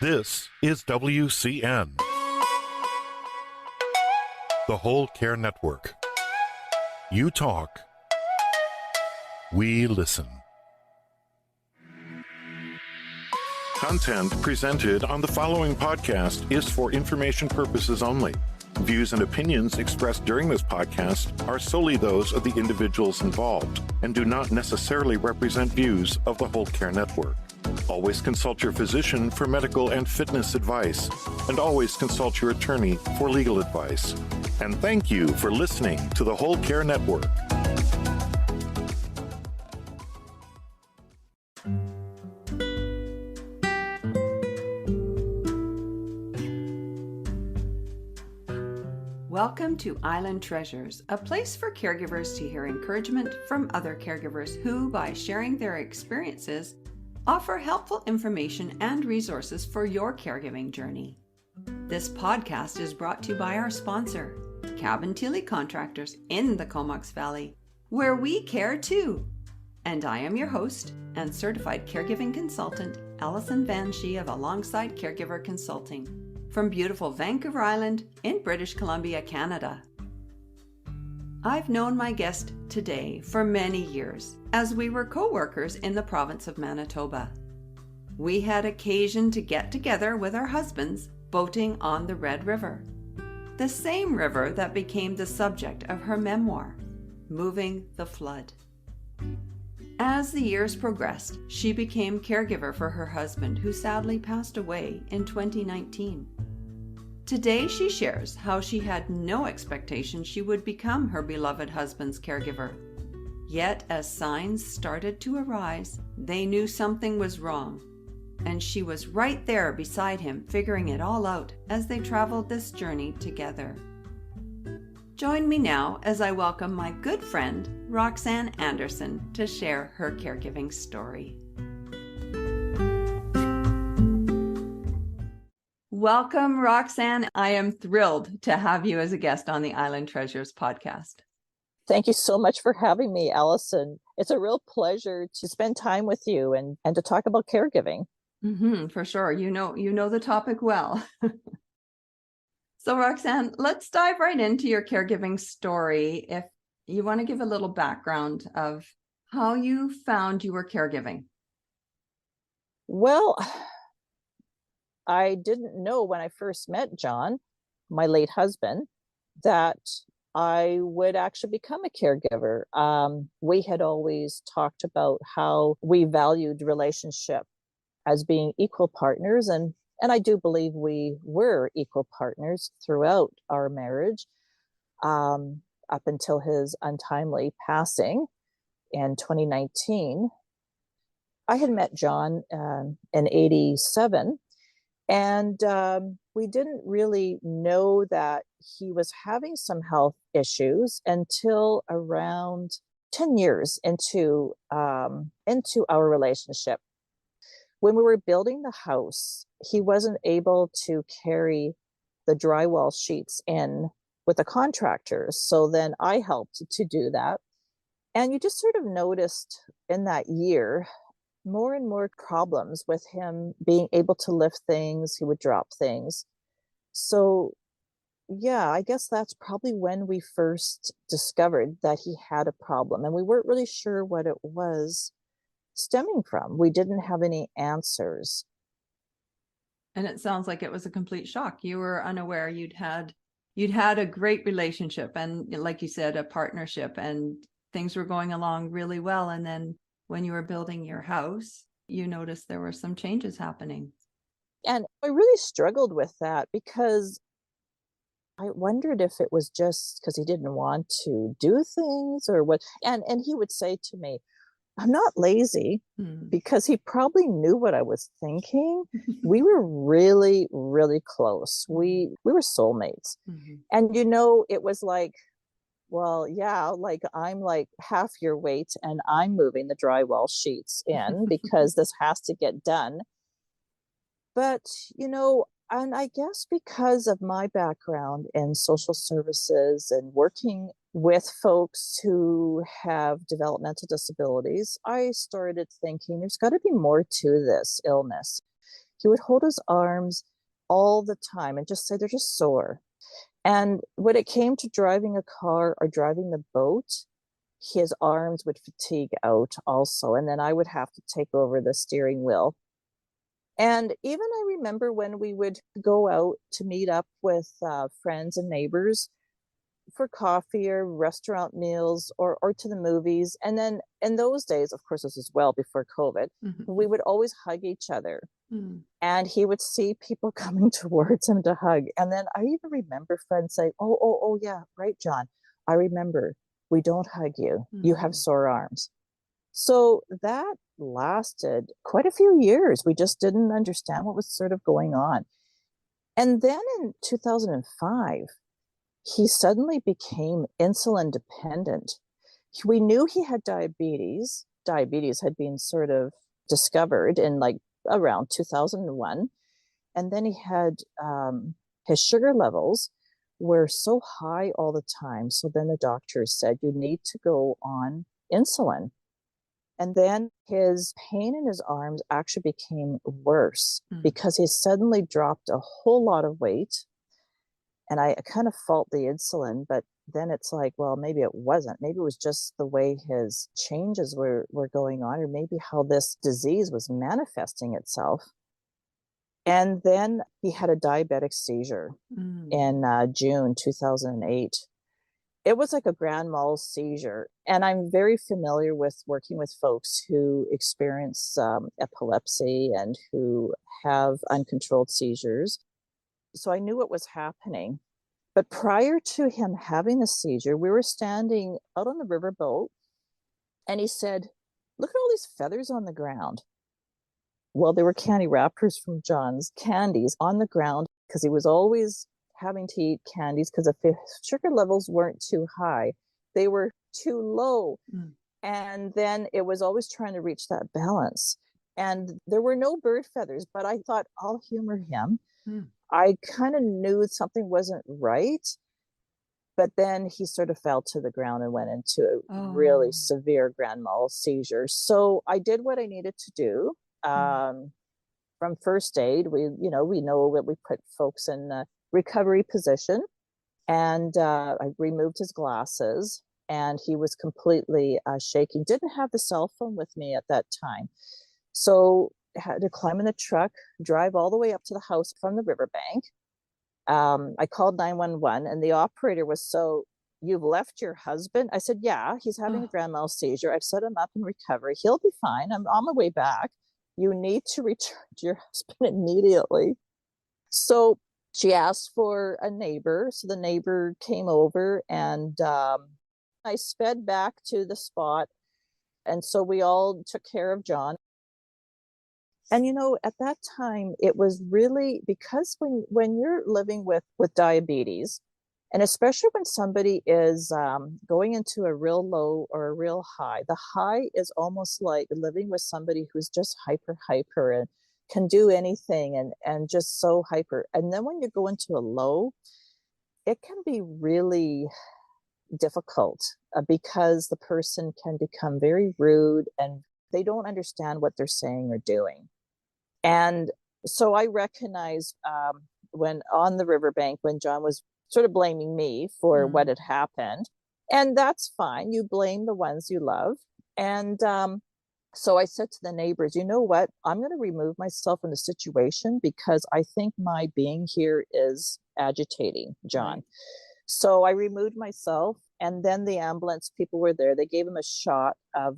This is WCN, the Whole Care Network. You talk, we listen. Content presented on the following podcast is for information purposes only. Views and opinions expressed during this podcast are solely those of the individuals involved and do not necessarily represent views of the Whole Care Network. Always consult your physician for medical and fitness advice, and always consult your attorney for legal advice. And thank you for listening to the Whole Care Network. Welcome to Island Treasures, a place for caregivers to hear encouragement from other caregivers who, by sharing their experiences, offer helpful information and resources for your caregiving journey. This podcast is brought to you by our sponsor, Cabin Tilly Contractors in the Comox Valley, where we care too. And I am your host and certified caregiving consultant, Alison Van Schie of Alongside Caregiver Consulting, from beautiful Vancouver Island in British Columbia, Canada. I've known my guest today for many years, as we were co-workers in the province of Manitoba. We had occasion to get together with our husbands boating on the Red River, the same river that became the subject of her memoir, Moving the Flood. As the years progressed, she became caregiver for her husband, who sadly passed away in 2019. Today, she shares how she had no expectation she would become her beloved husband's caregiver. Yet, as signs started to arise, they knew something was wrong, and she was right there beside him, figuring it all out as they traveled this journey together. Join me now as I welcome my good friend, Roxane Anderson, to share her caregiving story. Welcome, Roxane. I am thrilled to have you as a guest on the Island Treasures podcast. Thank you so much for having me, Alison. It's a real pleasure to spend time with you and to talk about caregiving. For sure. You know the topic well. So, Roxane, let's dive right into your caregiving story. If you want to give a little background of how you found you were caregiving. Well, I didn't know when I first met John, my late husband, that I would actually become a caregiver. We had always talked about how we valued relationship as being equal partners, and I do believe we were equal partners throughout our marriage, up until his untimely passing in 2019. I had met John in 87. And we didn't really know that he was having some health issues until around 10 years into our relationship. When we were building the house, he wasn't able to carry the drywall sheets in with the contractors. So then I helped to do that. And you just sort of noticed in that year more and more problems with him being able to lift things. He would drop things. So yeah, I guess that's probably when we first discovered that he had a problem, and we weren't really sure what it was stemming from. We didn't have any answers. And it sounds like it was a complete shock. You were unaware you'd had a great relationship, and like you said, a partnership, and things were going along really well. And then when you were building your house, you noticed there were some changes happening. And I really struggled with that because I wondered if it was just because he didn't want to do things or what. And he would say to me, I'm not lazy, because he probably knew what I was thinking. We were really, really close. We were soulmates. And, it was like, well, yeah, like I'm like half your weight and I'm moving the drywall sheets in because this has to get done. But, and I guess because of my background in social services and working with folks who have developmental disabilities, I started thinking there's got to be more to this illness. he would hold his arms all the time and just say they're just sore. And when it came to driving a car or driving the boat, his arms would fatigue out also. And then I would have to take over the steering wheel. And even I remember when we would go out to meet up with friends and neighbors for coffee or restaurant meals or to the movies. And then in those days, of course, this is well before COVID, we would always hug each other. And he would see people coming towards him to hug. And then I even remember friends saying, oh, yeah, right, John. I remember, we don't hug you. You have sore arms. So that lasted quite a few years. We just didn't understand what was sort of going on. And then in 2005, he suddenly became insulin dependent. We knew he had diabetes. Diabetes had been sort of discovered in like around 2001. And then he had his sugar levels were so high all the time. So then the doctor said, you need to go on insulin. And then his pain in his arms actually became worse because he suddenly dropped a whole lot of weight. And I kind of fault the insulin, but then it's like, well, maybe it wasn't. Maybe it was just the way his changes were going on, or maybe how this disease was manifesting itself. And then he had a diabetic seizure in June 2008. It was like a grand mal seizure. And I'm very familiar with working with folks who experience epilepsy and who have uncontrolled seizures. So I knew what was happening. But prior to him having the seizure, we were standing out on the riverboat, and he said, look at all these feathers on the ground. Well, there were candy wrappers from John's candies on the ground because he was always having to eat candies because if his sugar levels weren't too high, they were too low. And then it was always trying to reach that balance. And there were no bird feathers, but I thought, I'll humor him. I kind of knew something wasn't right, but then he sort of fell to the ground and went into a really severe grand mal seizure. So I did what I needed to do. From first aid, we know that we put folks in a recovery position, and I removed his glasses, and he was completely shaking. Didn't have the cell phone with me at that time, so had to climb in the truck, drive all the way up to the house from the riverbank. I called 911, and the operator was, so you've left your husband? I said, yeah, he's having a grand mal seizure. I've set him up in recovery. He'll be fine. I'm on my way back. You need to return to your husband immediately. So she asked for a neighbor. So the neighbor came over, and I sped back to the spot. And so we all took care of John. And, at that time, it was really because when you're living with diabetes, and especially when somebody is going into a real low or a real high, the high is almost like living with somebody who's just hyper and can do anything and just so hyper. And then when you go into a low, it can be really difficult because the person can become very rude and they don't understand what they're saying or doing. And so I recognized when on the riverbank, when John was sort of blaming me for what had happened, and that's fine. You blame the ones you love. And so I said to the neighbors, you know what? I'm going to remove myself from the situation because I think my being here is agitating John. Right. So I removed myself, and then the ambulance people were there. They gave him a shot of,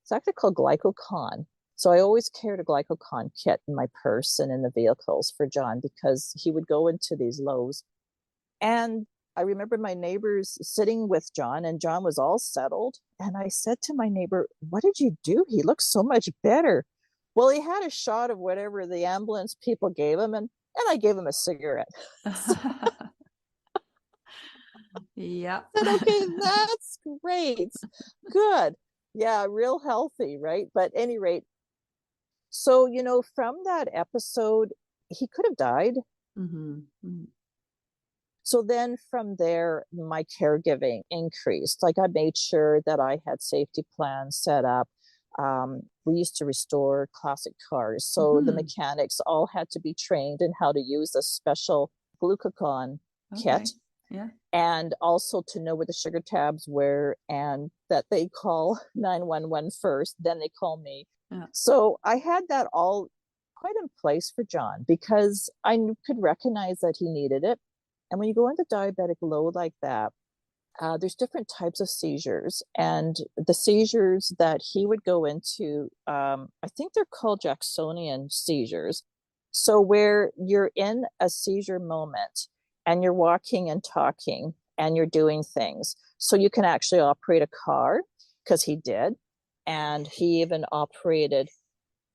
it's actually called glycocon. So I always carried a glycocon kit in my purse and in the vehicles for John because he would go into these lows. And I remember my neighbors sitting with John, and John was all settled. And I said to my neighbor, what did you do? He looks so much better. Well, he had a shot of whatever the ambulance people gave him, and I gave him a cigarette. Yeah. I said, okay, that's great. Good. Yeah, real healthy, right? But at any rate, so, from that episode, he could have died. So then from there, my caregiving increased. Like I made sure that I had safety plans set up. We used to restore classic cars. So the mechanics all had to be trained in how to use a special glucagon kit. Yeah. And also to know where the sugar tabs were, and that they call 911 first, then they call me. Yeah. So I had that all quite in place for John because I could recognize that he needed it. And when you go into diabetic load like that, there's different types of seizures, and the seizures that he would go into, I think they're called Jacksonian seizures. So where you're in a seizure moment and you're walking and talking and you're doing things. So you can actually operate a car, because he did. And he even operated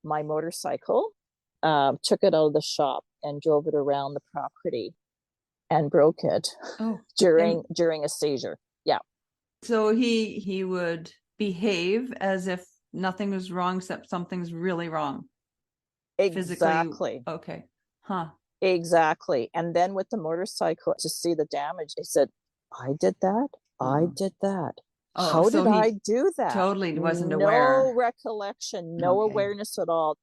my motorcycle, took it out of the shop and drove it around the property and broke it during a seizure. Yeah. So he would behave as if nothing was wrong except something's really wrong. Exactly. Physically. Okay. Huh. Exactly. And then with the motorcycle, to see the damage, he said, I did that. I did that. How so did I do that? Totally wasn't aware. No recollection, no awareness at all.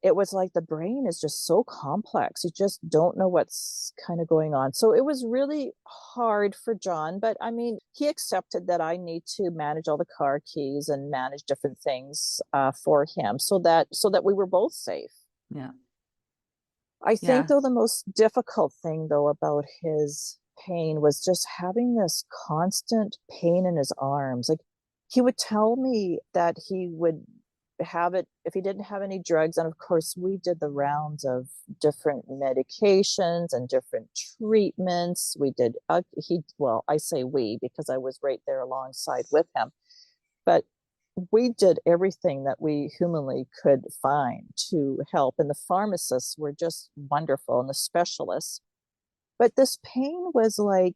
It was like the brain is just so complex. You just don't know what's kind of going on. So it was really hard for John. But I mean, he accepted that I need to manage all the car keys and manage different things for him so that we were both safe. Yeah. I think, though, the most difficult thing, though, about his pain was just having this constant pain in his arms. Like, he would tell me that he would have it if he didn't have any drugs. And of course, we did the rounds of different medications and different treatments. We did, I say we, because I was right there alongside with him. But we did everything that we humanly could find to help. And the pharmacists were just wonderful, and the specialists. But this pain was like,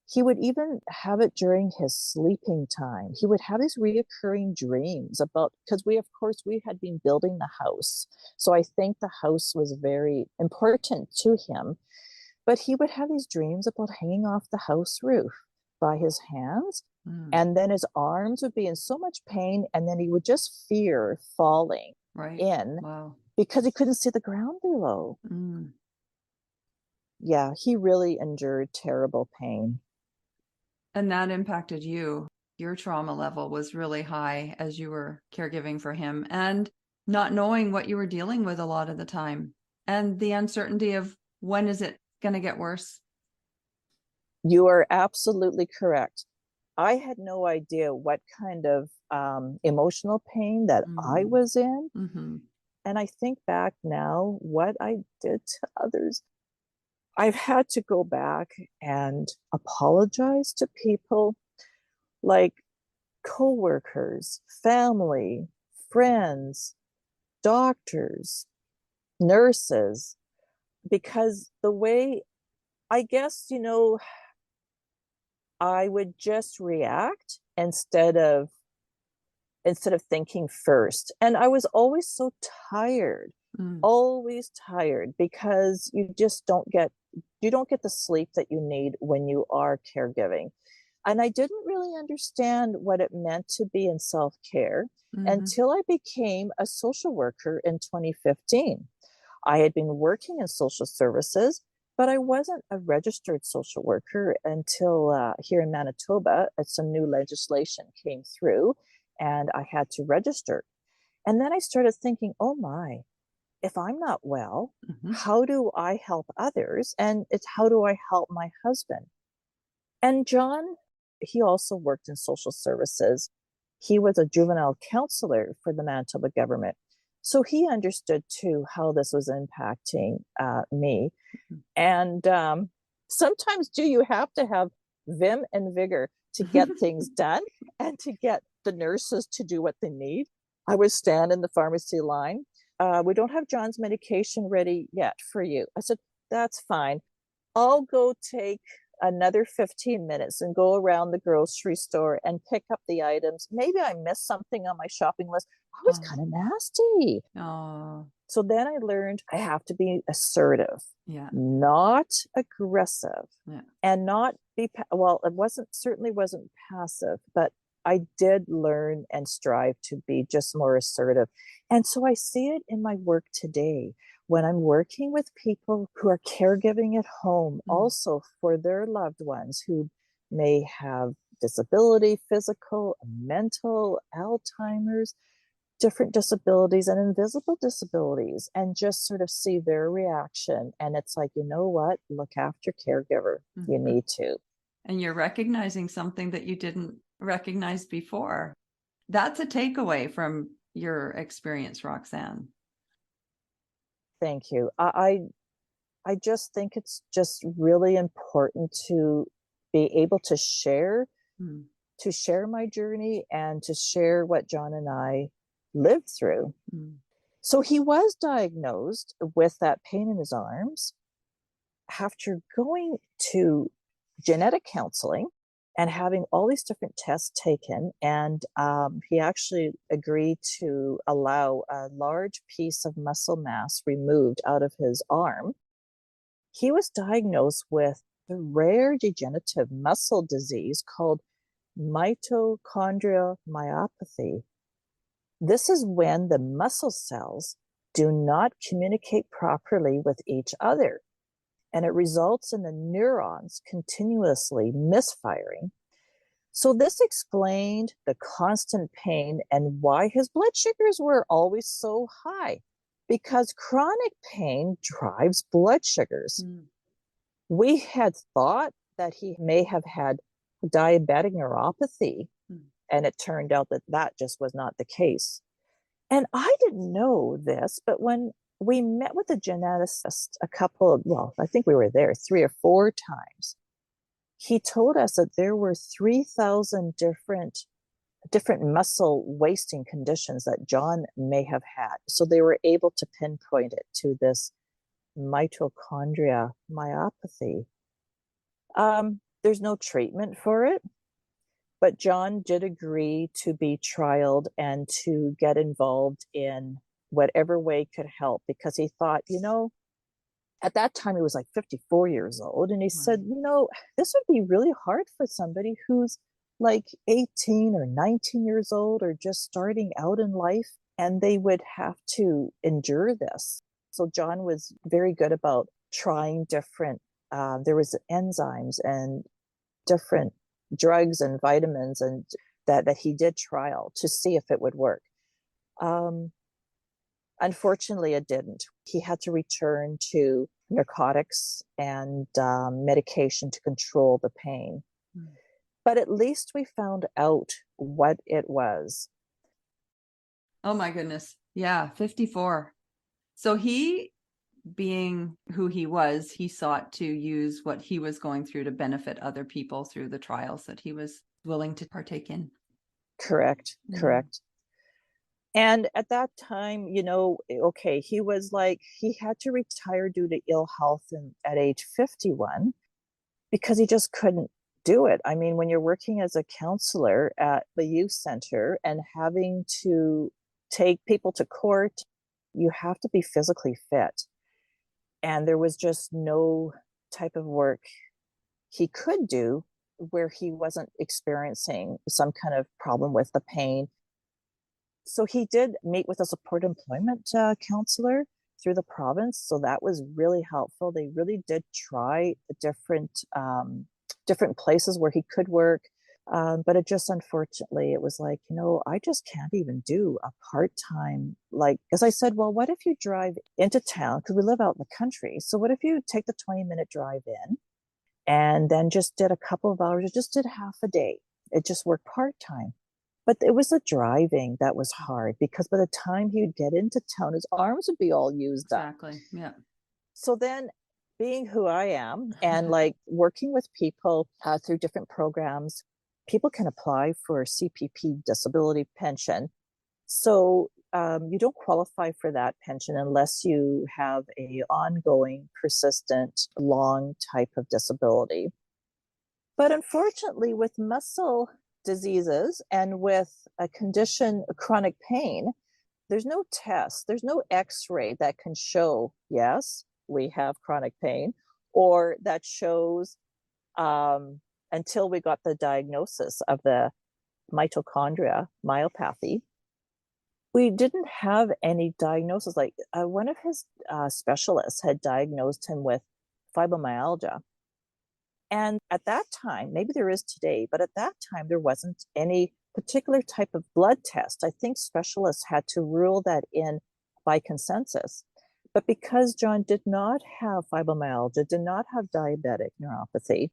he would even have it during his sleeping time. He would have these reoccurring dreams about, because we had been building the house. So I think the house was very important to him. But he would have these dreams about hanging off the house roof by his hands. And then his arms would be in so much pain, and then he would just fear falling in because he couldn't see the ground below. Yeah, he really endured terrible pain. And that impacted you. Your trauma level was really high as you were caregiving for him, and not knowing what you were dealing with a lot of the time, and the uncertainty of when is it going to get worse. You are absolutely correct. I had no idea what kind of emotional pain that I was in. And I think back now, what I did to others, I've had to go back and apologize to people like coworkers, family, friends, doctors, nurses, because the way, I guess, I would just react instead of thinking first. And I was always so tired, always tired, because you don't get the sleep that you need when you are caregiving. And I didn't really understand what it meant to be in self-care until I became a social worker in 2015. I had been working in social services, but I wasn't a registered social worker until here in Manitoba, some new legislation came through and I had to register. And then I started thinking, oh my, if I'm not well, how do I help others? And it's how do I help my husband? And John, he also worked in social services. He was a juvenile counselor for the Manitoba government. So he understood too how this was impacting me. And sometimes you have to have vim and vigor to get things done and to get the nurses to do what they need. I would stand in the pharmacy line. We don't have John's medication ready yet for you. I said, that's fine. I'll go take another 15 minutes and go around the grocery store and pick up the items. Maybe I missed something on my shopping list. I was kind of nasty. So then I learned I have to be assertive, not aggressive, and not be, well, it certainly wasn't passive, but I did learn and strive to be just more assertive. And so I see it in my work today when I'm working with people who are caregiving at home, also for their loved ones who may have disability, physical, mental, Alzheimer's, different disabilities and invisible disabilities, and just sort of see their reaction. And it's like, you know what? Look after caregiver. You need to. And you're recognizing something that you didn't recognize before. That's a takeaway from your experience, Roxane. Thank you. I just think it's just really important to be able to share my journey and to share what John and I lived through. So he was diagnosed with that pain in his arms after going to genetic counseling and having all these different tests taken. And he actually agreed to allow a large piece of muscle mass removed out of his arm. He was diagnosed with a rare degenerative muscle disease called mitochondrial myopathy. This is when the muscle cells do not communicate properly with each other, and it results in the neurons continuously misfiring. So this explained the constant pain and why his blood sugars were always so high, because chronic pain drives blood sugars. We had thought that he may have had diabetic neuropathy, and it turned out that that just was not the case. And I didn't know this, but when we met with a geneticist I think we were there 3 or 4 times, he told us that there were 3,000 different muscle wasting conditions that John may have had. So they were able to pinpoint it to this mitochondria myopathy. There's no treatment for it, but John did agree to be trialed and to get involved in whatever way could help, because he thought, at that time he was like 54 years old, and he said, this would be really hard for somebody who's like 18 or 19 years old or just starting out in life, and they would have to endure this. So John was very good about trying different, there was enzymes and different drugs and vitamins and that he did trial to see if it would work. Unfortunately, it didn't. He had to return to narcotics and medication to control the pain. But at least we found out what it was. Oh my goodness. Yeah, 54. So he, being who he was, he sought to use what he was going through to benefit other people through the trials that he was willing to partake in. Correct. And at that time, he was like, he had to retire due to ill health at age 51 because he just couldn't do it. I mean, when you're working as a counselor at the youth center and having to take people to court, you have to be physically fit. And there was just no type of work he could do where he wasn't experiencing some kind of problem with the pain. So he did meet with a support employment counselor through the province. So that was really helpful. They really did try different places where he could work. But it just, unfortunately, it was like, I just can't even do a part-time, because I said, well, what if you drive into town? Because we live out in the country. So what if you take the 20-minute drive in and then just did a couple of hours, or just did half a day? It just worked part-time. But it was the driving that was hard, because by the time he would get into town, his arms would be all used up. Exactly. Yeah. So then, being who I am and working with people through different programs, people can apply for CPP disability pension. So you don't qualify for that pension unless you have a ongoing, persistent, long type of disability. But unfortunately, with muscle diseases and with a condition, chronic pain, there's no test, there's no x-ray that can show, yes, we have chronic pain, or that shows until we got the diagnosis of the mitochondria, myopathy. We didn't have any diagnosis. Like one of his specialists had diagnosed him with fibromyalgia. And at that time, maybe there is today, but at that time, there wasn't any particular type of blood test. I think specialists had to rule that in by consensus. But because John did not have fibromyalgia, did not have diabetic neuropathy,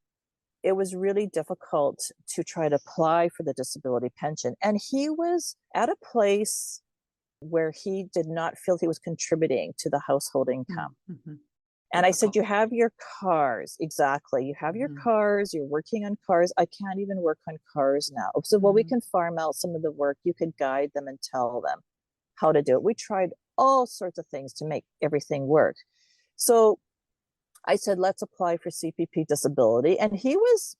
it was really difficult to try to apply for the disability pension. And he was at a place where he did not feel he was contributing to the household income. Mm-hmm. And I said, you have your cars. Exactly. You have your cars. You're working on cars. I can't even work on cars now. So, well, we can farm out some of the work. You could guide them and tell them how to do it. We tried all sorts of things to make everything work. So I said, let's apply for CPP disability. And he was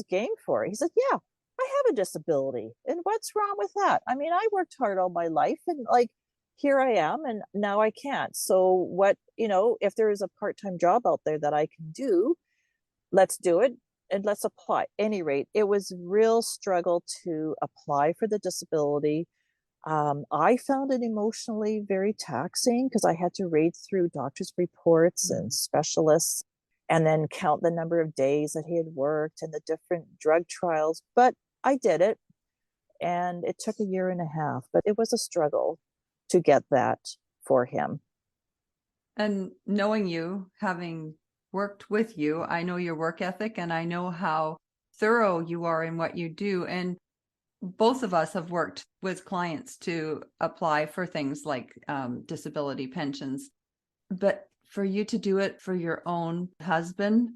game for it. He said, yeah, I have a disability. And what's wrong with that? I mean, I worked hard all my life and like, here I am, and now I can't. So what, if there is a part-time job out there that I can do, let's do it and let's apply. At any rate, it was a real struggle to apply for the disability. I found it emotionally very taxing because I had to read through doctors' reports and specialists and then count the number of days that he had worked and the different drug trials. But I did it, and it took 1.5 years, but it was a struggle to get that for him. And knowing you, having worked with you, I know your work ethic and I know how thorough you are in what you do. And both of us have worked with clients to apply for things like disability pensions. But for you to do it for your own husband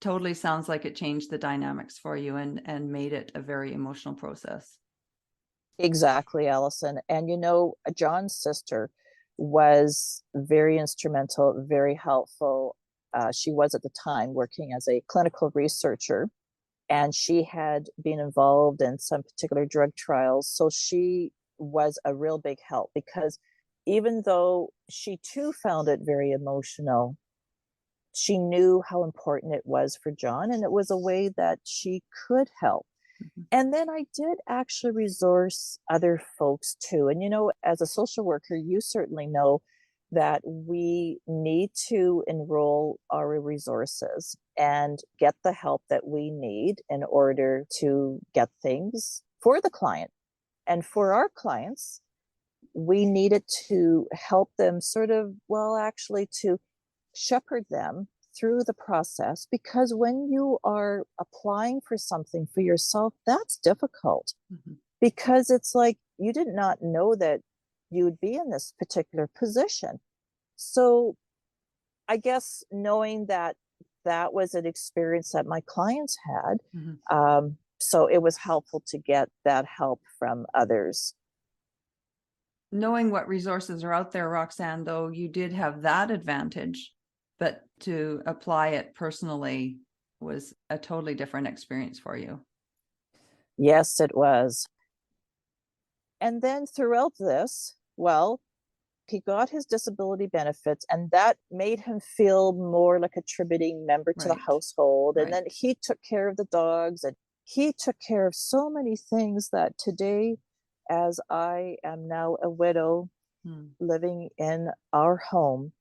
totally sounds like it changed the dynamics for you and made it a very emotional process. Exactly, Allison. And John's sister was very instrumental, very helpful. She was at the time working as a clinical researcher, and she had been involved in some particular drug trials. So she was a real big help because even though she too found it very emotional, she knew how important it was for John, and it was a way that she could help. And then I did actually resource other folks too. And, as a social worker, you certainly know that we need to enroll our resources and get the help that we need in order to get things for the client. And for our clients, we needed to help them to shepherd them through the process, because when you are applying for something for yourself, that's difficult because it's like you did not know that you would be in this particular position. So I guess knowing that was an experience that my clients had, so it was helpful to get that help from others. Knowing what resources are out there, Roxane, though, you did have that advantage. But to apply it personally was a totally different experience for you. Yes, it was. And then throughout this, he got his disability benefits, and that made him feel more like a contributing member to the household. And then he took care of the dogs, and he took care of so many things that today, as I am now a widow living in our home,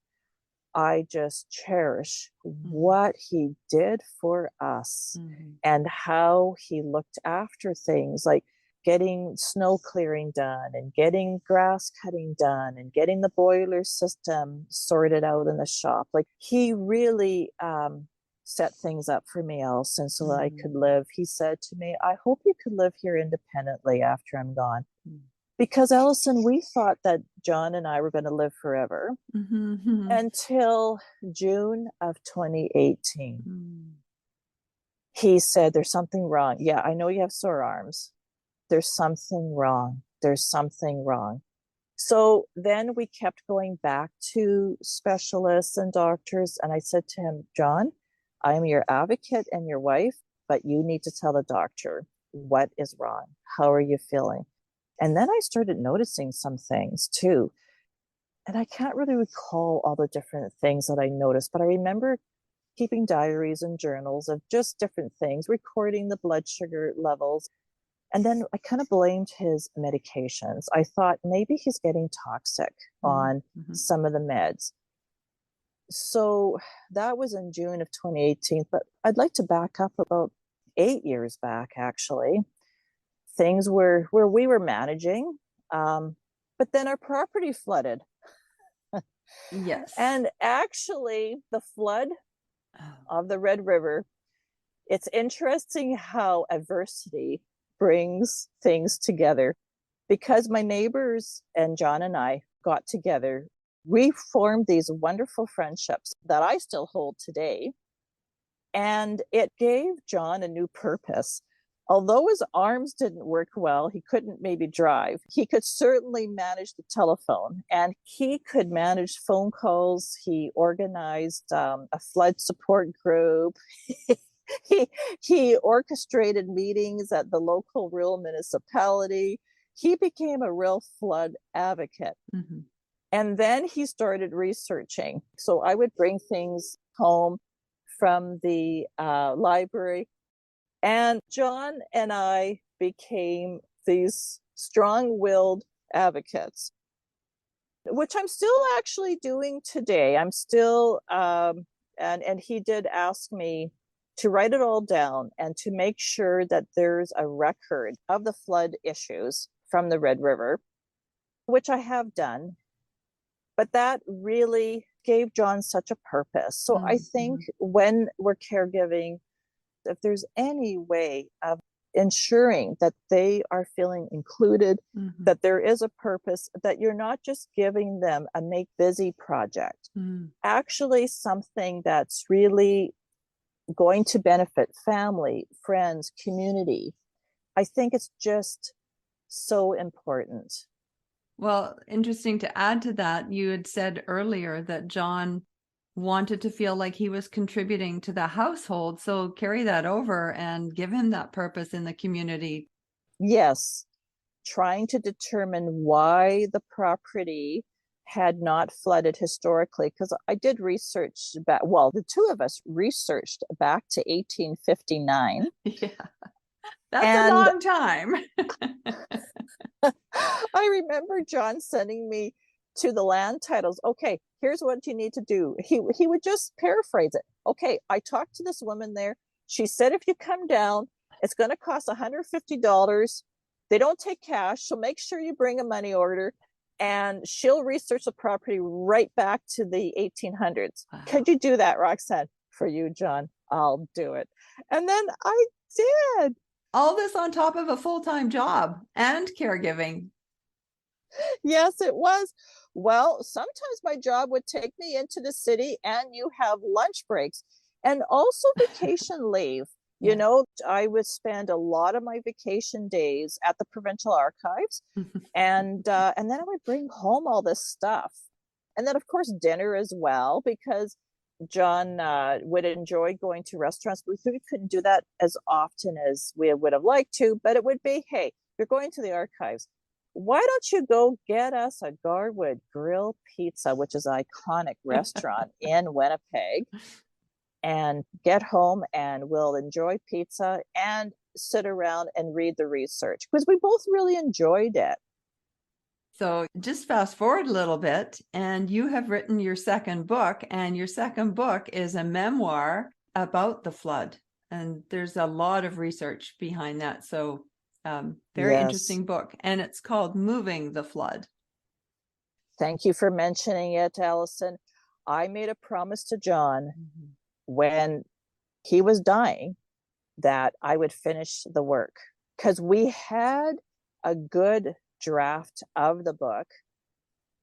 I just cherish what he did for us and how he looked after things like getting snow clearing done and getting grass cutting done and getting the boiler system sorted out in the shop. Like he really set things up for me, Allison, so that I could live. He said to me, I hope you could live here independently after I'm gone. Because Allison, we thought that John and I were going to live forever until June of 2018. He said, there's something wrong. Yeah, I know you have sore arms. There's something wrong. There's something wrong. So then we kept going back to specialists and doctors. And I said to him, John, I am your advocate and your wife, but you need to tell the doctor what is wrong. How are you feeling? And then I started noticing some things too. And I can't really recall all the different things that I noticed, but I remember keeping diaries and journals of just different things, recording the blood sugar levels. And then I kind of blamed his medications. I thought maybe he's getting toxic on some of the meds. So that was in June of 2018, but I'd like to back up about 8 years back, actually. Things were where we were managing, but then our property flooded. Yes. And actually, the flood of the Red River, it's interesting how adversity brings things together. Because my neighbors and John and I got together, we formed these wonderful friendships that I still hold today. And it gave John a new purpose. Although his arms didn't work well, he couldn't maybe drive. He could certainly manage the telephone, and he could manage phone calls. He organized a flood support group. he orchestrated meetings at the local rural municipality. He became a real flood advocate. And then he started researching. So I would bring things home from the library. And John and I became these strong-willed advocates, which I'm still actually doing today. I'm still, and he did ask me to write it all down and to make sure that there's a record of the flood issues from the Red River, which I have done. But that really gave John such a purpose. So I think when we're caregiving, if there's any way of ensuring that they are feeling included, that there is a purpose, that you're not just giving them a make busy project, actually something that's really going to benefit family, friends, community. I think it's just so important. Well, interesting to add to that, you had said earlier that John wanted to feel like he was contributing to the household. So carry that over and give him that purpose in the community. Yes. Trying to determine why the property had not flooded historically, because I did research back, well, the two of us researched back to 1859. Yeah, that's a long time. I remember John sending me to the land titles. Okay, here's what you need to do. He would just paraphrase it. Okay, I talked to this woman there. She said, if you come down, it's going to cost $150. They don't take cash, so make sure you bring a money order, and she'll research the property right back to the 1800s. Wow. Could you do that, Roxane? For you, John, I'll do it. And then I did. All this on top of a full-time job and caregiving. Yes, it was. Well, sometimes my job would take me into the city, and you have lunch breaks and also vacation leave. You know, I would spend a lot of my vacation days at the provincial archives, and then I would bring home all this stuff. And then, of course, dinner as well, because John would enjoy going to restaurants. We couldn't do that as often as we would have liked to, but it would be, hey, you're going to the archives. Why don't you go get us a Garwood Grill Pizza, which is an iconic restaurant in Winnipeg, and get home and we'll enjoy pizza and sit around and read the research, because we both really enjoyed it. So just fast forward a little bit, and you have written your second book, and your second book is a memoir about the flood. And there's a lot of research behind that. So very interesting book. And it's called Moving the Flood. Thank you for mentioning it, Allison. I made a promise to John when he was dying that I would finish the work, because we had a good draft of the book,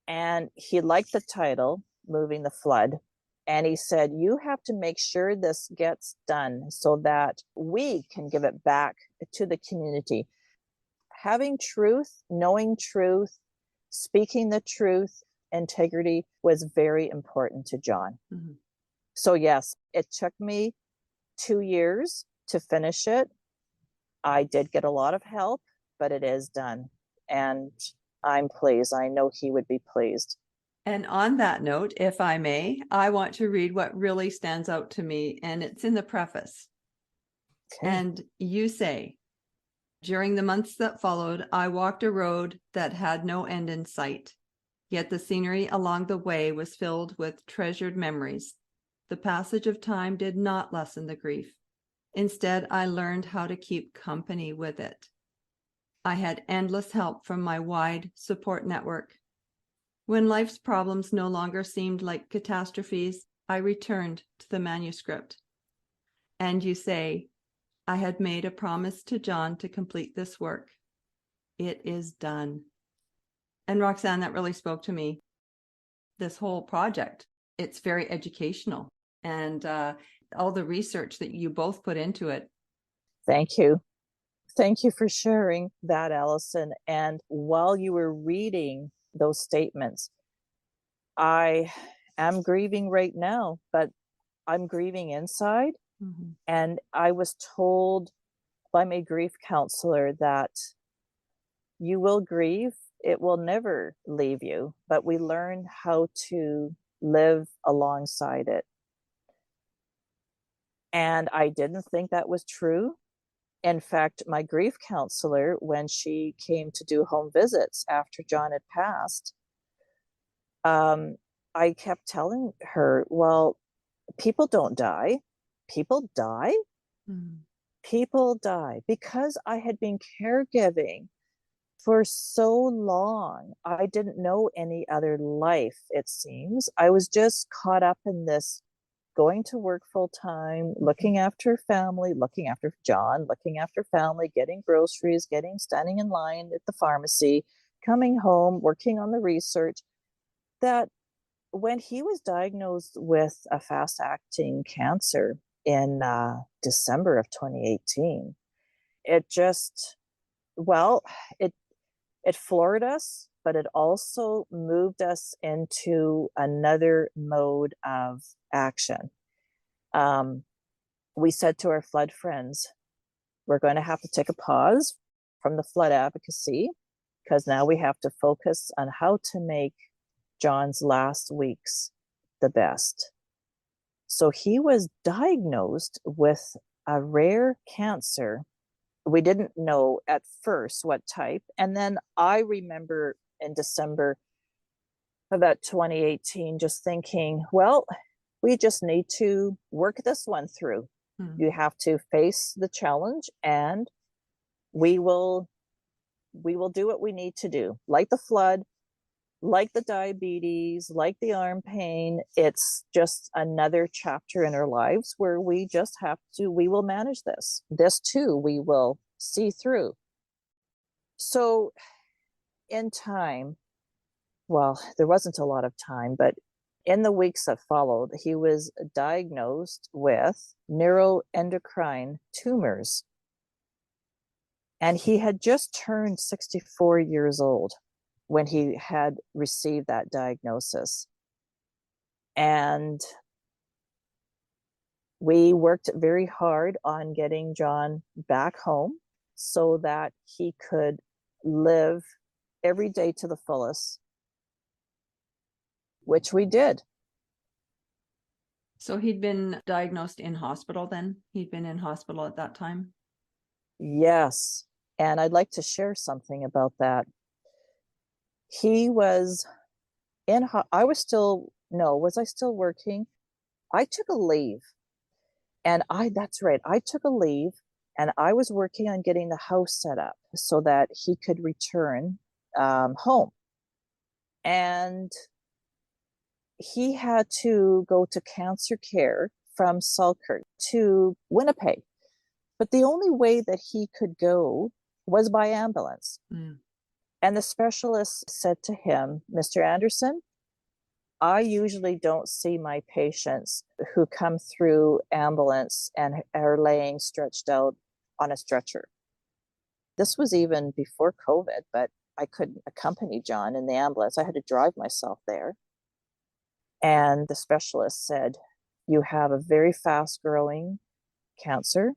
and he liked the title, Moving the Flood. And he said, you have to make sure this gets done so that we can give it back to the community. Having truth, knowing truth, speaking the truth, integrity was very important to John. So yes, it took me 2 years to finish it. I did get a lot of help, but it is done. And I'm pleased. I know he would be pleased. And on that note, if I may, I want to read what really stands out to me, and it's in the preface. Okay. And you say, During the months that followed, I walked a road that had no end in sight. Yet the scenery along the way was filled with treasured memories. The passage of time did not lessen the grief. Instead, I learned how to keep company with it. I had endless help from my wide support network. When life's problems no longer seemed like catastrophes, I returned to the manuscript. And you say, I had made a promise to John to complete this work. It is done. And Roxane, that really spoke to me. This whole project, it's very educational, and all the research that you both put into it. Thank you. Thank you for sharing that, Allison. And while you were reading those statements, I am grieving right now, but I'm grieving inside. Mm-hmm. And I was told by my grief counselor that you will grieve, it will never leave you, but we learn how to live alongside it. And I didn't think that was true. In fact, my grief counselor, when she came to do home visits after John had passed, I kept telling her, well, people don't die. People die. Mm. People die. Because I had been caregiving for so long, I didn't know any other life, it seems. I was just caught up in this going to work full time, looking after family, looking after John, looking after family, getting groceries, standing in line at the pharmacy, coming home, working on the research, that when he was diagnosed with a fast acting cancer in December of 2018, it just, well, it floored us, but it also moved us into another mode of action. We said to our flood friends, we're going to have to take a pause from the flood advocacy because now we have to focus on how to make John's last weeks the best. So he was diagnosed with a rare cancer. We didn't know at first what type. And then I remember in December of that 2018, just thinking, well, we just need to work this one through. You have to face the challenge and we will do what we need to do. Like the flood, like the diabetes, like the arm pain, it's just another chapter in our lives where we just have to, we will manage this. This too, we will see through. So in time, well, there wasn't a lot of time, but in the weeks that followed, he was diagnosed with neuroendocrine tumours. And he had just turned 64 years old when he had received that diagnosis. And we worked very hard on getting John back home so that he could live every day to the fullest, which we did. So he'd been diagnosed in hospital then? He'd been in hospital at that time? Yes. And I'd like to share something about that. He was in, was I still working? I took a leave. And that's right, I took a leave and I was working on getting the house set up so that he could return home. And he had to go to cancer care from Selkirk to Winnipeg. But the only way that he could go was by ambulance. And the specialist said to him, Mr. Anderson, I usually don't see my patients who come through ambulance and are laying stretched out on a stretcher. This was even before COVID, but I couldn't accompany John in the ambulance. I had to drive myself there. And the specialist said, you have a very fast growing cancer.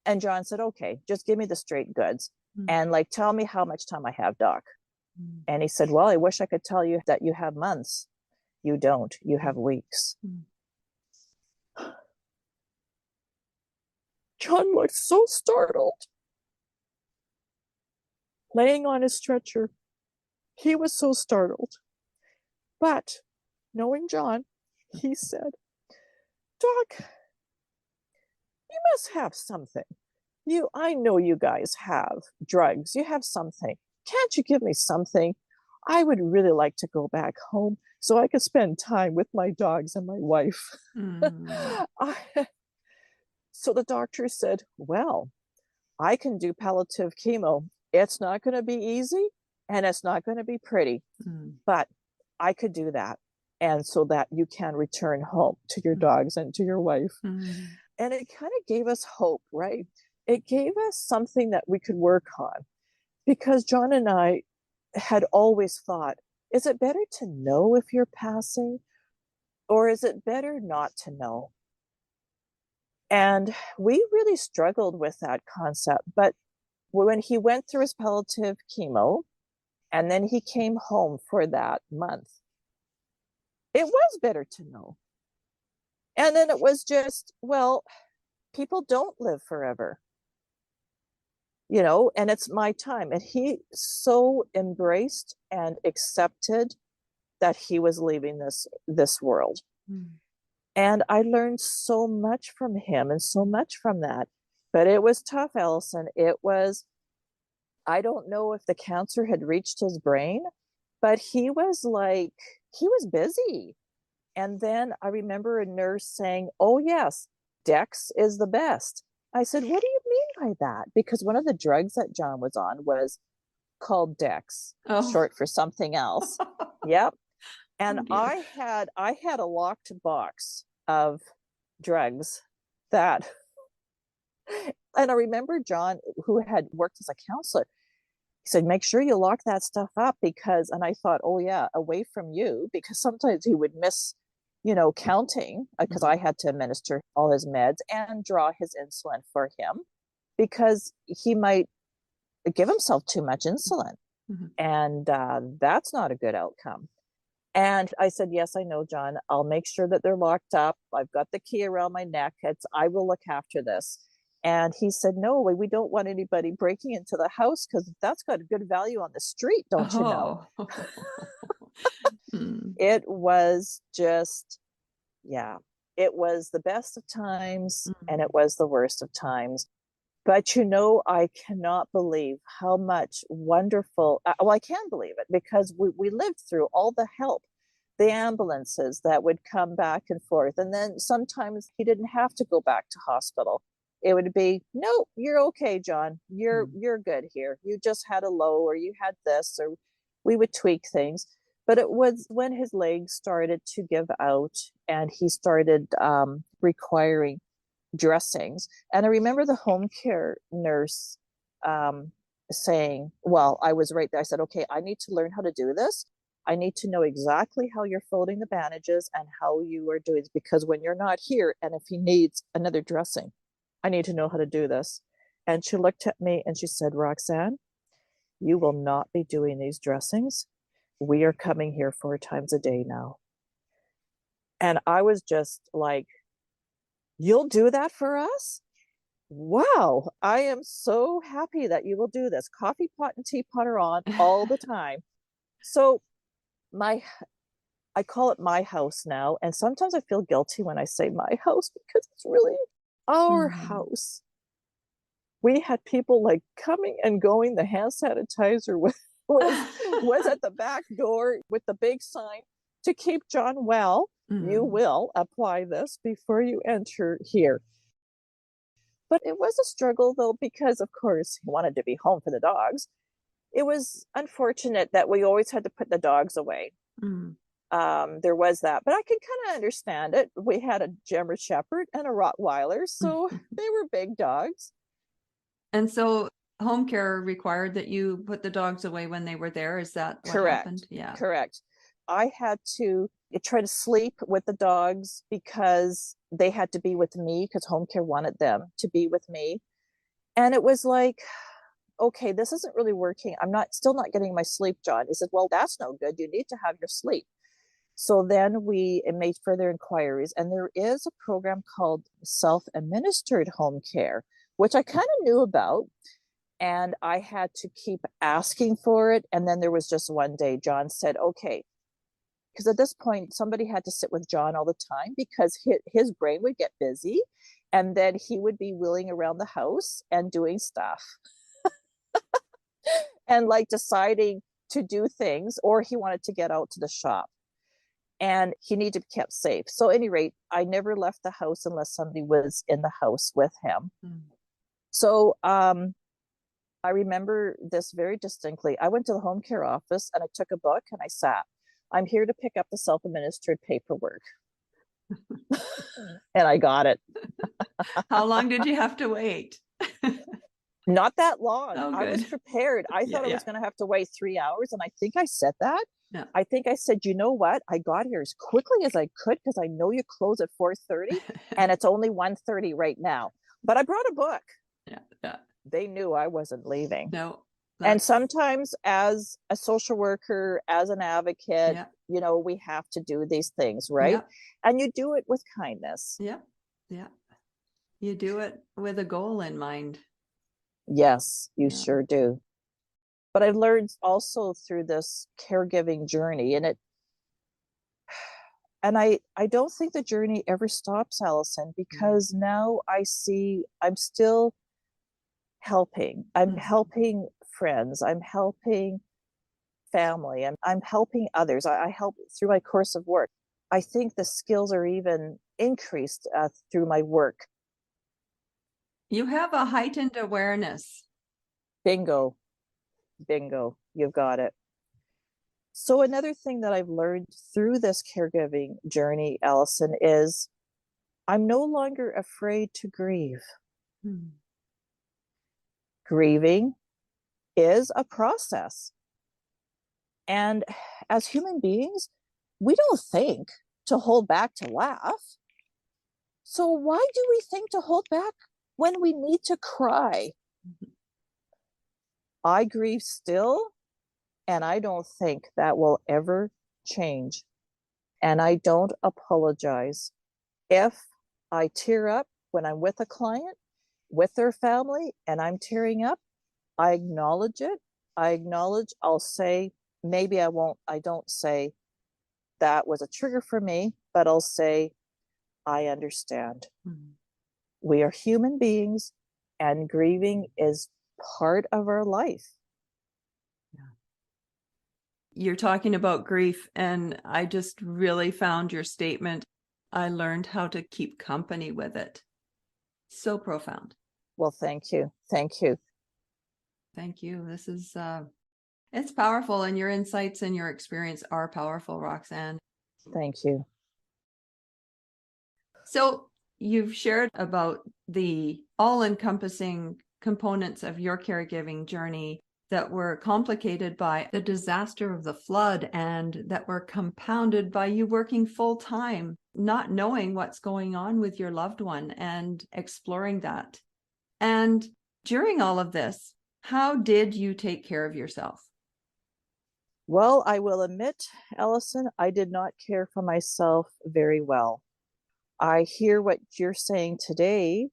And John said, okay, just give me the straight goods. And tell me how much time I have, doc. And he said, well, I wish I could tell you that you have months. You don't, you have weeks. John looked so startled. laying on his stretcher. He was so startled. But knowing John, he said, Doc, you must have something. I know you guys have drugs. You have something. Can't you give me something? I would really like to go back home so I could spend time with my dogs and my wife. So the doctor said, well, I can do palliative chemo. It's not going to be easy and it's not going to be pretty, but I could do that. And so that you can return home to your dogs and to your wife. And it kind of gave us hope, right? It gave us something that we could work on, because John and I had always thought, is it better to know if you're passing, or is it better not to know? And we really struggled with that concept. But when he went through his palliative chemo and then he came home for that month, it was better to know. And then it was just, well, people don't live forever, and it's my time. And he so embraced and accepted that he was leaving this world. And I learned so much from him and so much from that. But it was tough, Allison. It was, I don't know if the cancer had reached his brain, but he was busy. And then I remember a nurse saying, oh, yes, Dex is the best. I said, what do you mean by that? Because one of the drugs that John was on was called Dex, short for something else. Yep. And I had a locked box of drugs that, and I remember John, who had worked as a counselor, he said, make sure you lock that stuff up, because, and I thought, oh yeah, away from you, because sometimes he would miss, counting, because I had to administer all his meds and draw his insulin for him, because he might give himself too much insulin. And that's not a good outcome. And I said, yes, I know, John. I'll make sure that they're locked up. I've got the key around my neck. I will look after this. And he said, no, we don't want anybody breaking into the house, because that's got a good value on the street, don't you know? It was just, it was the best of times and it was the worst of times. But, I cannot believe how much wonderful, I can believe it, because we lived through all the help, the ambulances that would come back and forth. And then sometimes he didn't have to go back to hospital. It would be, no, you're okay, John. You're good here. You just had a low, or you had this, or we would tweak things. But it was when his legs started to give out and he started requiring dressings. And I remember the home care nurse saying, well, I was right there. I said, okay, I need to learn how to do this. I need to know exactly how you're folding the bandages and how you are doing this, because when you're not here, and if he needs another dressing, I need to know how to do this. And she looked at me and she said, Roxane, you will not be doing these dressings. We are coming here 4 times a day now. And I was just like, you'll do that for us? Wow, I am so happy that you will do this. Coffee pot and teapot are on all the time. So I call it my house now. And sometimes I feel guilty when I say my house, because it's really our house. We had people like coming and going. The hand sanitizer was at the back door with the big sign to keep John well. You will apply this before you enter here. But it was a struggle, though, because, of course, he wanted to be home for the dogs. It was unfortunate that we always had to put the dogs away. There was that. But I could kind of understand it. We had a German Shepherd and a Rottweiler, so they were big dogs. And so home care required that you put the dogs away when they were there. Is that what happened? Yeah. Correct. I had to try to sleep with the dogs because they had to be with me, because home care wanted them to be with me. And it was like, okay, this isn't really working. I'm still not getting my sleep, John. He said, well, that's no good. You need to have your sleep. So then we made further inquiries, and there is a program called self-administered home care, which I kind of knew about. And I had to keep asking for it. And then there was just one day John said, okay, because at this point, somebody had to sit with John all the time because his brain would get busy and then he would be wheeling around the house and doing stuff and like deciding to do things, or he wanted to get out to the shop and he needed to be kept safe. So at any rate, I never left the house unless somebody was in the house with him. Mm. So I remember this very distinctly. I went to the home care office and I took a book and I sat. I'm here to pick up the self-administered paperwork. And I got it. How long did you have to wait? Not that long. Oh, I was prepared. I thought I was going to have to wait 3 hours. And I think I said that. Yeah. I think I said, you know what? I got here as quickly as I could because I know you close at 4:30 and it's only 1:30 right now. But I brought a book. Yeah. They knew I wasn't leaving. No. And sometimes as a social worker, as an advocate, you know, we have to do these things, right? Yeah. And you do it with kindness. Yeah. Yeah. You do it with a goal in mind. Yes, you sure do. But I've learned also through this caregiving journey, and I don't think the journey ever stops, Allison, because now I see I'm still helping. I'm helping friends. I'm helping family. I'm helping others. I help through my course of work. I think the skills are even increased through my work. You have a heightened awareness. Bingo. Bingo. You've got it. So another thing that I've learned through this caregiving journey, Allison, is I'm no longer afraid to grieve. Grieving is a process. And as human beings, we don't think to hold back to laugh. So why do we think to hold back when we need to cry? I grieve still, and I don't think that will ever change. And I don't apologize. If I tear up when I'm with a client, with their family, and I'm tearing up, I acknowledge it. I'll say, maybe I don't say that was a trigger for me, but I'll say, I understand. Mm-hmm. We are human beings and grieving is part of our life. Yeah. You're talking about grief, and I just really found your statement. I learned how to keep company with it. So profound. Well, thank you. Thank you. Thank you. This is, it's powerful, and your insights and your experience are powerful, Roxane. Thank you. So you've shared about the all-encompassing components of your caregiving journey that were complicated by the disaster of the flood and that were compounded by you working full-time, not knowing what's going on with your loved one and exploring that. And during all of this, how did you take care of yourself? Well, I will admit, Allison, I did not care for myself very well. I hear what you're saying today,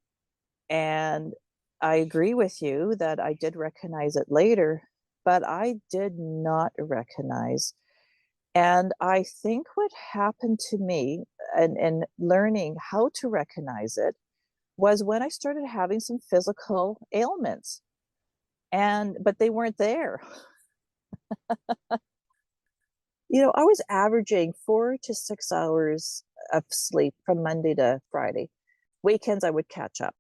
and I agree with you that I did recognize it later, but I did not recognize. And I think what happened to me and learning how to recognize it was when I started having some physical ailments, but they weren't there. You know, I was averaging 4 to 6 hours of sleep from Monday to Friday. Weekends, I would catch up.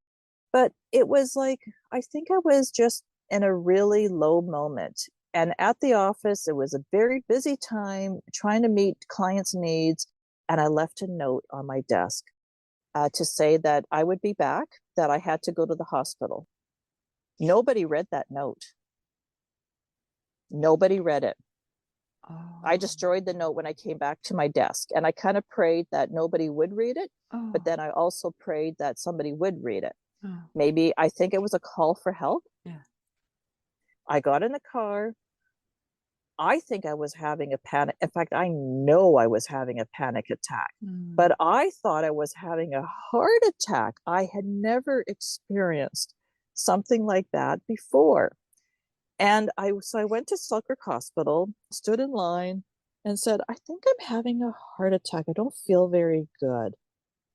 But it was like, I think I was just in a really low moment. And at the office, it was a very busy time trying to meet clients' needs. And I left a note on my desk to say that I would be back, that I had to go to the hospital. Nobody read that note. Nobody read it. Oh. I destroyed the note when I came back to my desk, and I kind of prayed that nobody would read it. Oh. But then I also prayed that somebody would read it. Oh. Maybe I think it was a call for help. Yeah. I got in the car. I think I was having a panic. In fact, I know I was having a panic attack, but I thought I was having a heart attack. I had never experienced something like that before. And so I went to Selkirk Hospital, stood in line, and said, I think I'm having a heart attack. I don't feel very good.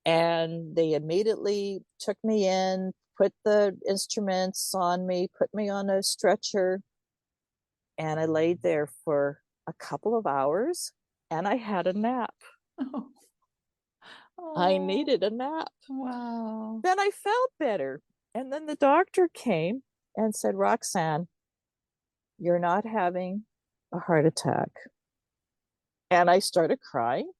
And they immediately took me in, put the instruments on me, put me on a stretcher. And I laid there for a couple of hours and I had a nap. Oh. I needed a nap. Wow. Then I felt better. And then the doctor came and said, Roxane, you're not having a heart attack. And I started crying.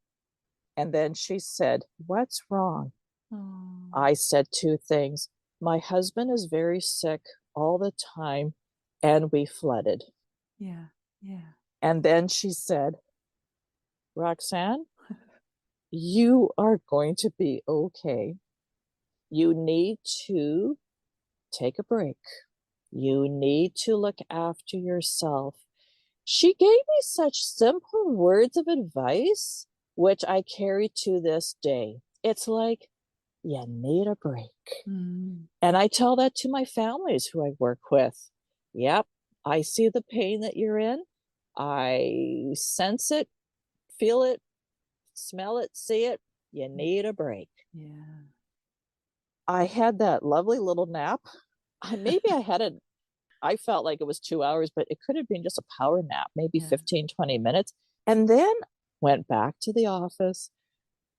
And then she said, what's wrong? Oh. I said two things. My husband is very sick all the time, and we flooded. Yeah, yeah. And then she said, Roxane, you are going to be okay. You need to take a break. You need to look after yourself. She gave me such simple words of advice, which I carry to this day. It's like, you need a break. Mm. And I tell that to my families who I work with. Yep, I see the pain that you're in. I sense it, feel it, smell it, see it. You need a break. Yeah. I had that lovely little nap. Maybe I felt like it was 2 hours, but it could have been just a power nap, maybe 15, 20 minutes. And then went back to the office,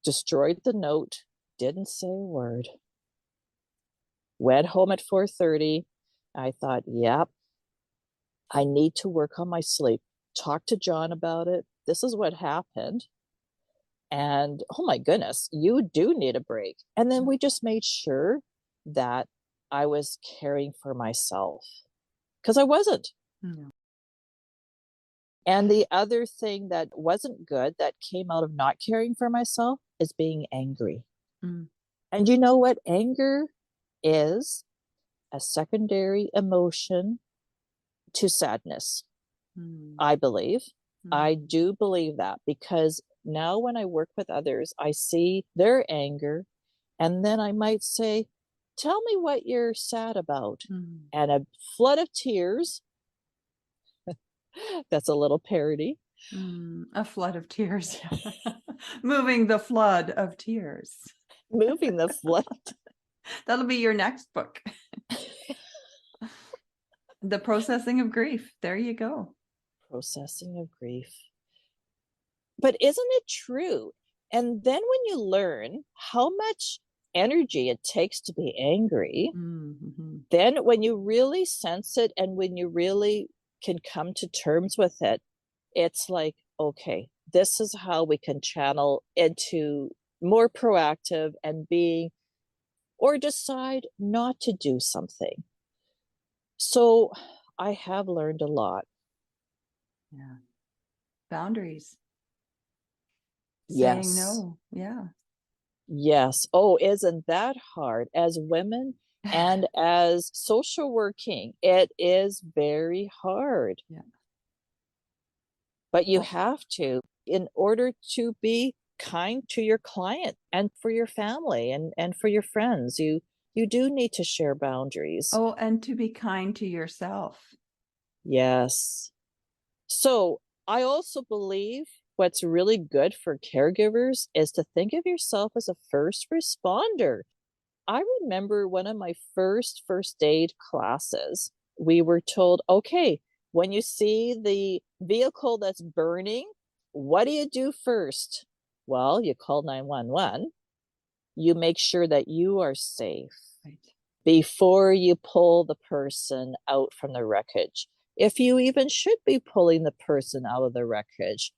destroyed the note, didn't say a word. Went home at 4:30. I thought, yep, I need to work on my sleep. Talk to John about it. This is what happened. And oh my goodness, you do need a break. And then we just made sure that I was caring for myself because I wasn't. No. And the other thing that wasn't good that came out of not caring for myself is being angry. Mm. And you know what? Anger is a secondary emotion to sadness, I believe. I do believe that because now when I work with others, I see their anger and then I might say, tell me what you're sad about. And a flood of tears. That's a little parody. A flood of tears. Moving the flood of tears. Moving the flood. That'll be your next book. The processing of grief. There you go. Processing of grief. But isn't it true? And then when you learn how much energy it takes to be angry, then when you really sense it and when you really can come to terms with it, it's like, okay, this is how we can channel into more proactive and being, or decide not to do something. So I have learned a lot. Yeah. Boundaries. Yes. Saying no. Yeah. Yes. Oh, isn't that hard? As women and as social working, it is very hard. Yeah. But you have to, in order to be kind to your client and for your family and for your friends, you do need to share boundaries. Oh, and to be kind to yourself. Yes. So I also believe what's really good for caregivers is to think of yourself as a first responder. I remember one of my first aid classes, we were told, okay, when you see the vehicle that's burning, what do you do first? Well, you call 911. You make sure that you are safe before you pull the person out from the wreckage. If you even should be pulling the person out of the wreckage,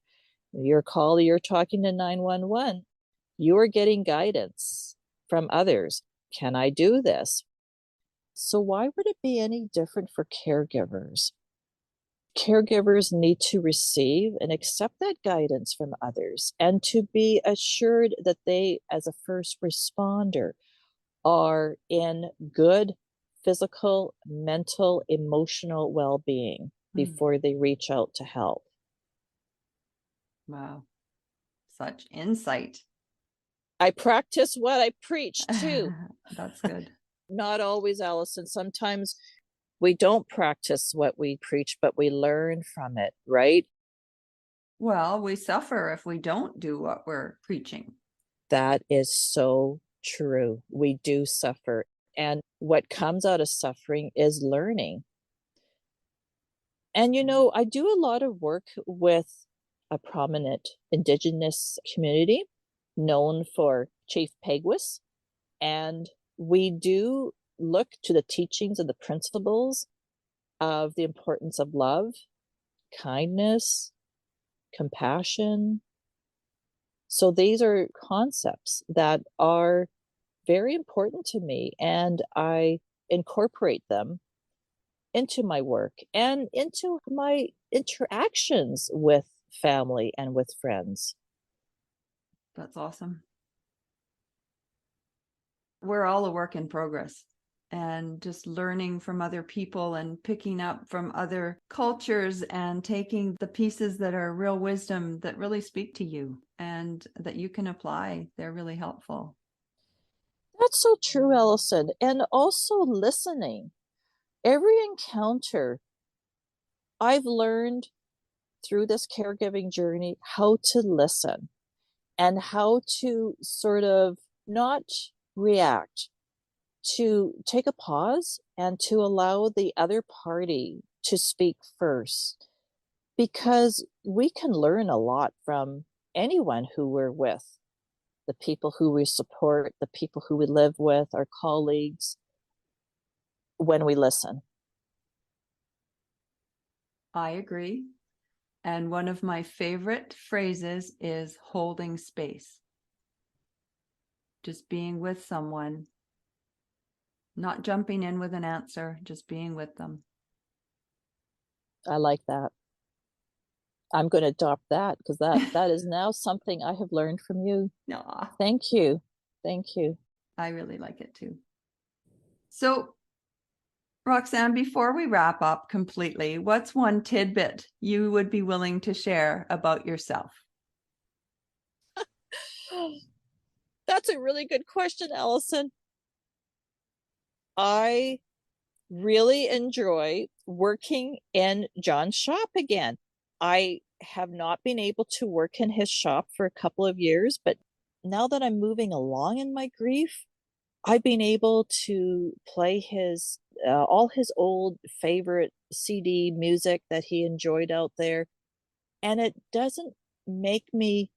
you're talking to 911. You are getting guidance from others. Can I do this? So why would it be any different for caregivers? Caregivers need to receive and accept that guidance from others and to be assured that they, as a first responder, are in good physical, mental, emotional well-being before they reach out to help. Wow. Such insight. I practice what I preach too. That's good. Not always, Allison. Sometimes we don't practice what we preach, but we learn from it, right? Well, we suffer if we don't do what we're preaching. That is so true. We do suffer. And what comes out of suffering is learning. And, I do a lot of work with a prominent Indigenous community known for Chief Peguis. And we do look to the teachings and the principles of the importance of love, kindness, compassion. So these are concepts that are very important to me, and I incorporate them into my work and into my interactions with family and with friends. That's awesome. We're all a work in progress, and just learning from other people and picking up from other cultures and taking the pieces that are real wisdom that really speak to you and that you can apply. They're really helpful. That's so true, Allison. And also listening. Every encounter, I've learned through this caregiving journey how to listen and how to sort of not react, to take a pause and to allow the other party to speak first. Because we can learn a lot from anyone who we're with, the people who we support, the people who we live with, our colleagues, when we listen. I agree. And one of my favorite phrases is holding space. Just being with someone, not jumping in with an answer, just being with them. I like that. I'm going to adopt that because that is now something I have learned from you. Aw, Thank you. Thank you. I really like it too. So, Roxane, before we wrap up completely, what's one tidbit you would be willing to share about yourself? That's a really good question, Allison. I really enjoy working in John's shop again. I have not been able to work in his shop for a couple of years, but now that I'm moving along in my grief, I've been able to play his all his old favorite CD music that he enjoyed out there, and it doesn't make me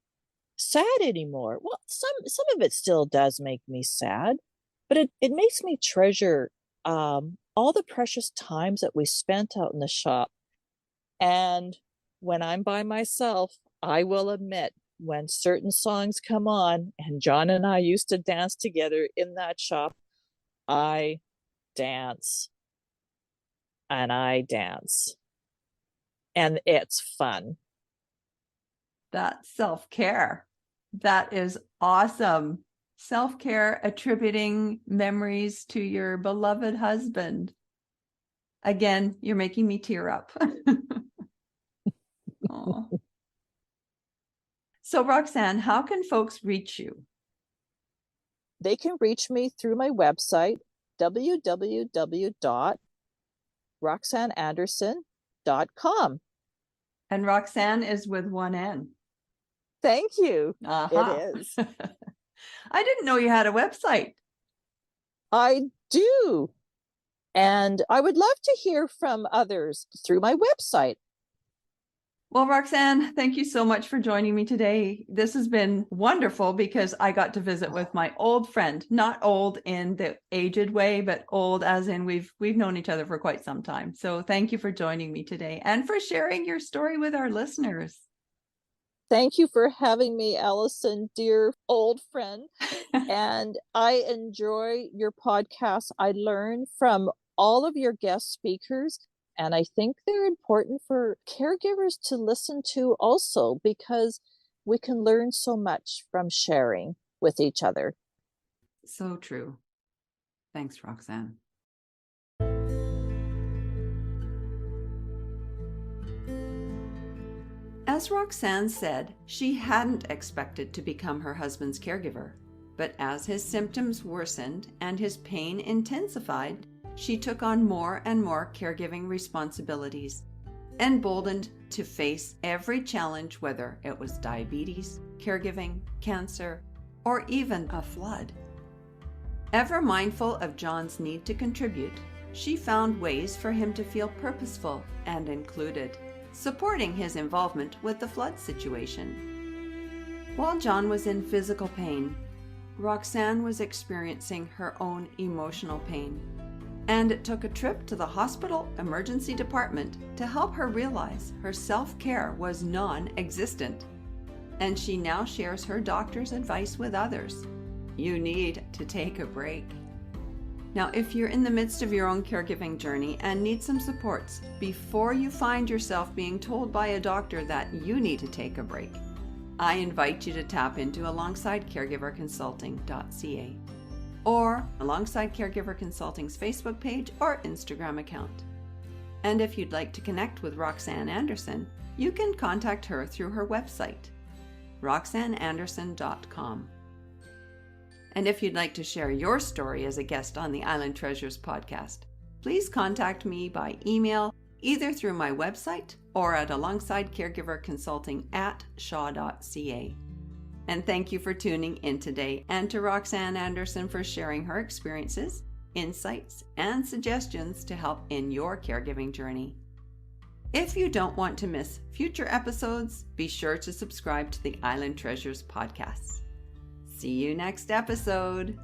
sad anymore. Well, some of it still does make me sad, but it makes me treasure all the precious times that we spent out in the shop. And when I'm by myself, I will admit, when certain songs come on, and John and I used to dance together in that shop, I dance and I dance. And it's fun. That's self-care. That is awesome. Self-care, attributing memories to your beloved husband. Again, you're making me tear up. Aw. So, Roxane, how can folks reach you? They can reach me through my website, www.roxaneanderson.com. And Roxane is with one N. Thank you. Uh-huh. It is. I didn't know you had a website. I do. And I would love to hear from others through my website. Well, Roxane, thank you so much for joining me today. This has been wonderful because I got to visit with my old friend, not old in the aged way, but old as in we've known each other for quite some time. So thank you for joining me today and for sharing your story with our listeners. Thank you for having me, Allison, dear old friend. And I enjoy your podcast. I learn from all of your guest speakers. And I think they're important for caregivers to listen to also, because we can learn so much from sharing with each other. So true. Thanks, Roxane. As Roxane said, she hadn't expected to become her husband's caregiver. But as his symptoms worsened and his pain intensified, she took on more and more caregiving responsibilities, emboldened to face every challenge, whether it was diabetes, caregiving, cancer, or even a flood. Ever mindful of John's need to contribute, she found ways for him to feel purposeful and included, supporting his involvement with the flood situation. While John was in physical pain, Roxane was experiencing her own emotional pain, and it took a trip to the hospital emergency department to help her realize her self-care was non-existent. And she now shares her doctor's advice with others. You need to take a break. Now, if you're in the midst of your own caregiving journey and need some supports before you find yourself being told by a doctor that you need to take a break, I invite you to tap into alongsidecaregiverconsulting.ca or Alongside Caregiver Consulting's Facebook page or Instagram account. And if you'd like to connect with Roxane Anderson, you can contact her through her website, roxaneanderson.com. And if you'd like to share your story as a guest on the Island Treasures podcast, please contact me by email, either through my website or at alongsidecaregiverconsulting@shaw.ca. And thank you for tuning in today, and to Roxane Anderson for sharing her experiences, insights, and suggestions to help in your caregiving journey. If you don't want to miss future episodes, be sure to subscribe to the Island Treasures podcast. See you next episode.